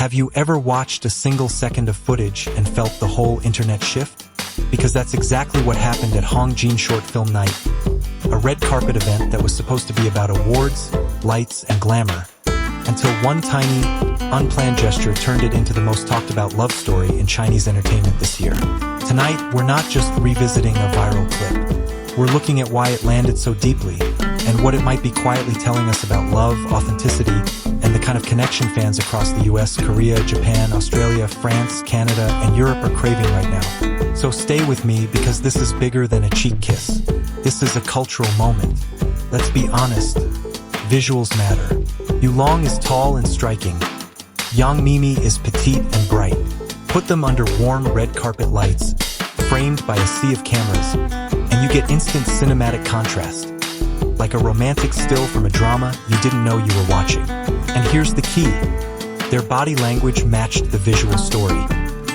Have you ever watched a single second of footage and felt the whole internet shift? Because that's exactly what happened at Hongjin Short Film Night, a red carpet event that was supposed to be about awards, lights, and glamour, until one tiny, unplanned gesture turned it into the most talked about love story in Chinese entertainment this year. Tonight, we're not just revisiting a viral clip. We're looking at why it landed so deeply, and what it might be quietly telling us about love, authenticity, and the kind of connection fans across the US, Korea, Japan, Australia, France, Canada, and Europe are craving right now. So stay with me, because this is bigger than a cheek kiss. This is a cultural moment. Let's be honest, visuals matter. Yulong is tall and striking. Yang Meimei is petite and bright. Put them under warm red carpet lights, framed by a sea of cameras, and you get instant cinematic contrast. Like a romantic still from a drama you didn't know you were watching. And here's the key. Their body language matched the visual story.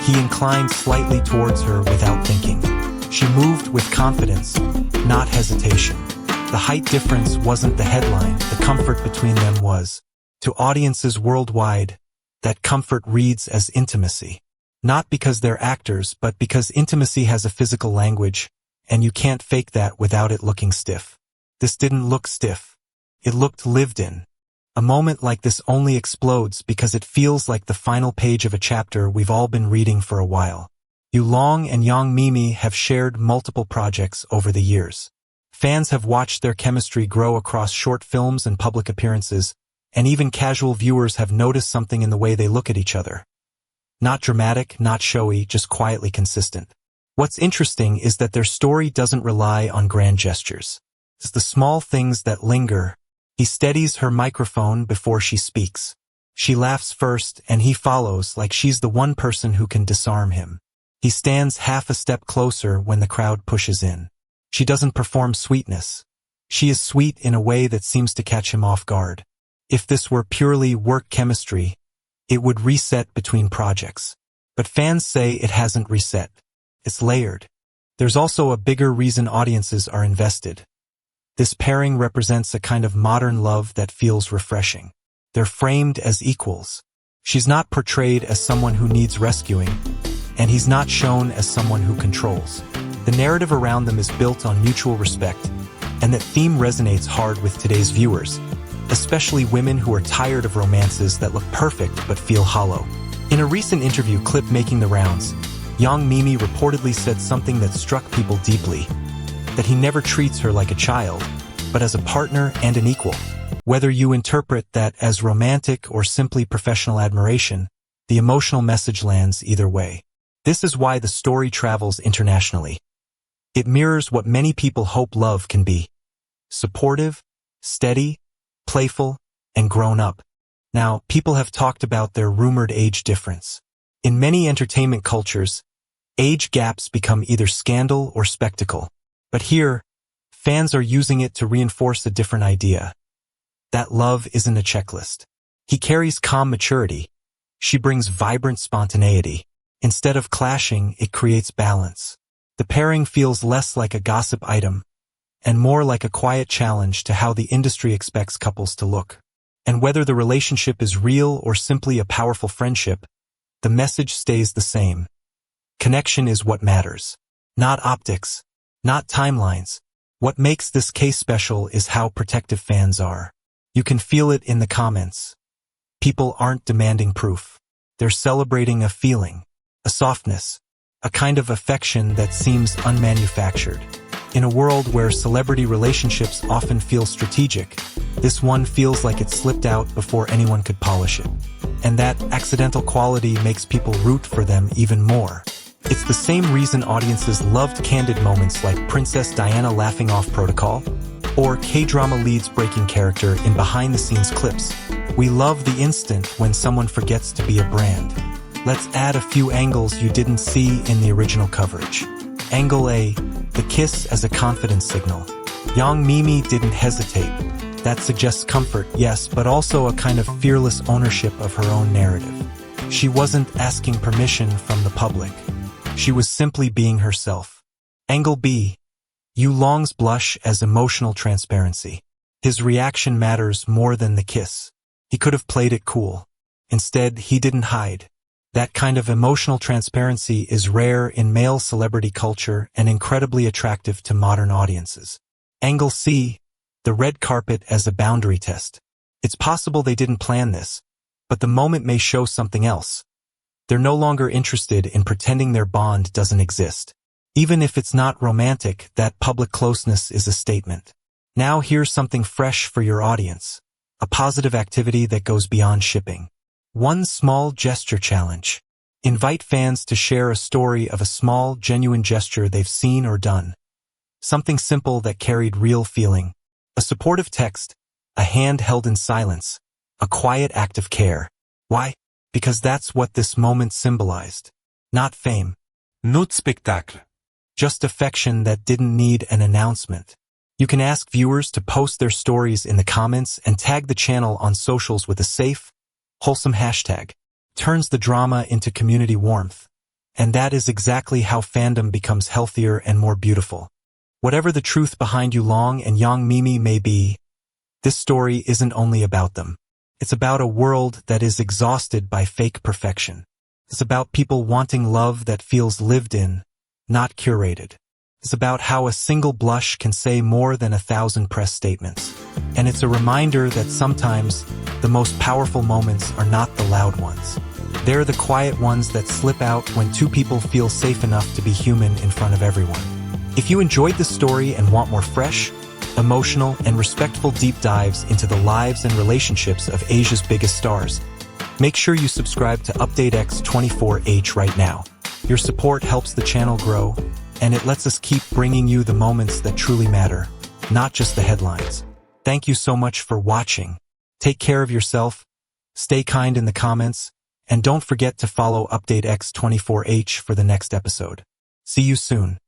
He inclined slightly towards her without thinking. She moved with confidence, not hesitation. The height difference wasn't the headline, the comfort between them was. To audiences worldwide, that comfort reads as intimacy. Not because they're actors, but because intimacy has a physical language, and you can't fake that without it looking stiff. This didn't look stiff. It looked lived in. A moment like this only explodes because it feels like the final page of a chapter we've all been reading for a while. Yulong and Yang Meimei have shared multiple projects over the years. Fans have watched their chemistry grow across short films and public appearances, and even casual viewers have noticed something in the way they look at each other. Not dramatic, not showy, just quietly consistent. What's interesting is that their story doesn't rely on grand gestures. It's the small things that linger. He steadies her microphone before she speaks. She laughs first, and he follows like she's the one person who can disarm him. He stands half a step closer when the crowd pushes in. She doesn't perform sweetness. She is sweet in a way that seems to catch him off guard. If this were purely work chemistry, it would reset between projects. But fans say it hasn't reset. It's layered. There's also a bigger reason audiences are invested. This pairing represents a kind of modern love that feels refreshing. They're framed as equals. She's not portrayed as someone who needs rescuing, and he's not shown as someone who controls. The narrative around them is built on mutual respect, and that theme resonates hard with today's viewers, especially women who are tired of romances that look perfect but feel hollow. In a recent interview clip making the rounds, Yang Meimei reportedly said something that struck people deeply, that he never treats her like a child, but as a partner and an equal. Whether you interpret that as romantic or simply professional admiration, the emotional message lands either way. This is why the story travels internationally. It mirrors what many people hope love can be. Supportive, steady, playful, and grown up. Now, people have talked about their rumored age difference. In many entertainment cultures, age gaps become either scandal or spectacle. But here, fans are using it to reinforce a different idea. That love isn't a checklist. He carries calm maturity. She brings vibrant spontaneity. Instead of clashing, it creates balance. The pairing feels less like a gossip item, and more like a quiet challenge to how the industry expects couples to look. And whether the relationship is real or simply a powerful friendship, the message stays the same. Connection is what matters. Not optics. Not timelines. What makes this case special is how protective fans are. You can feel it in the comments. People aren't demanding proof. They're celebrating a feeling, a softness, a kind of affection that seems unmanufactured. In a world where celebrity relationships often feel strategic, this one feels like it slipped out before anyone could polish it. And that accidental quality makes people root for them even more. It's the same reason audiences loved candid moments like Princess Diana laughing off protocol, or K-drama leads breaking character in behind-the-scenes clips. We love the instant when someone forgets to be a brand. Let's add a few angles you didn't see in the original coverage. Angle A, the kiss as a confidence signal. Yang Meimei didn't hesitate. That suggests comfort, yes, but also a kind of fearless ownership of her own narrative. She wasn't asking permission from the public. She was simply being herself. Angle B, Yulong's blush as emotional transparency. His reaction matters more than the kiss. He could have played it cool. Instead, he didn't hide. That kind of emotional transparency is rare in male celebrity culture and incredibly attractive to modern audiences. Angle C, the red carpet as a boundary test. It's possible they didn't plan this, but the moment may show something else. They're no longer interested in pretending their bond doesn't exist. Even if it's not romantic, that public closeness is a statement. Now here's something fresh for your audience. A positive activity that goes beyond shipping. One small gesture challenge. Invite fans to share a story of a small, genuine gesture they've seen or done. Something simple that carried real feeling. A supportive text, a hand held in silence, a quiet act of care. Why? Because that's what this moment symbolized. Not fame. Not spectacle. Just affection that didn't need an announcement. You can ask viewers to post their stories in the comments and tag the channel on socials with a safe, wholesome hashtag. Turns the drama into community warmth. And that is exactly how fandom becomes healthier and more beautiful. Whatever the truth behind Yulong and Yang Meimei may be, this story isn't only about them. It's about a world that is exhausted by fake perfection. It's about people wanting love that feels lived in, not curated. It's about how a single blush can say more than 1,000 press statements. And it's a reminder that sometimes the most powerful moments are not the loud ones. They're the quiet ones that slip out when two people feel safe enough to be human in front of everyone. If you enjoyed this story and want more fresh, emotional, and respectful deep dives into the lives and relationships of Asia's biggest stars, make sure you subscribe to Update X24H right now. Your support helps the channel grow, and it lets us keep bringing you the moments that truly matter, not just the headlines. Thank you so much for watching. Take care of yourself, stay kind in the comments, and don't forget to follow Update X24H for the next episode. See you soon.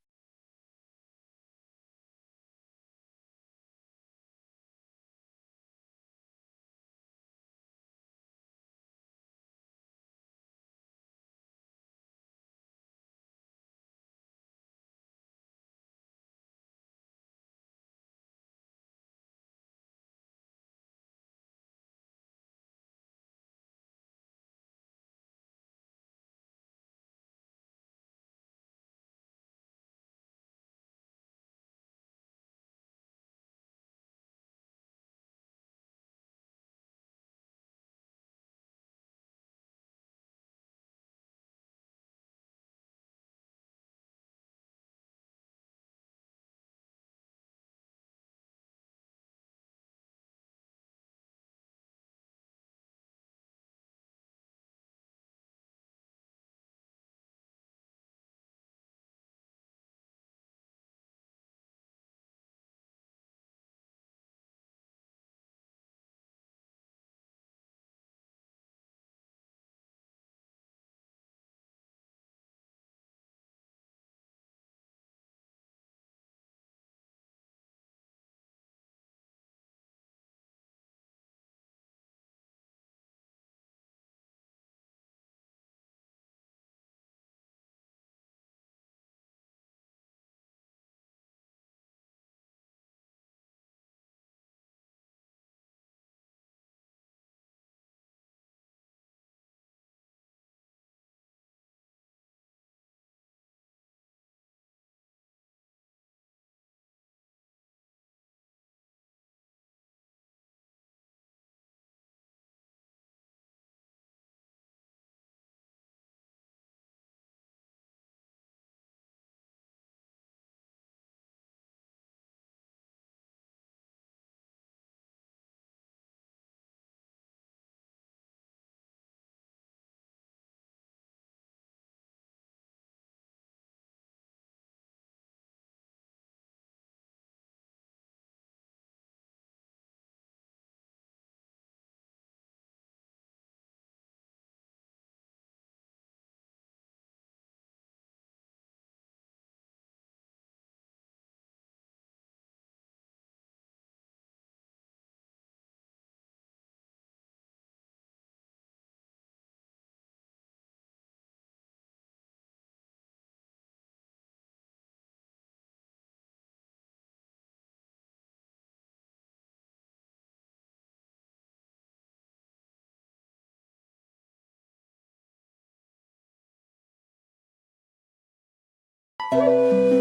you.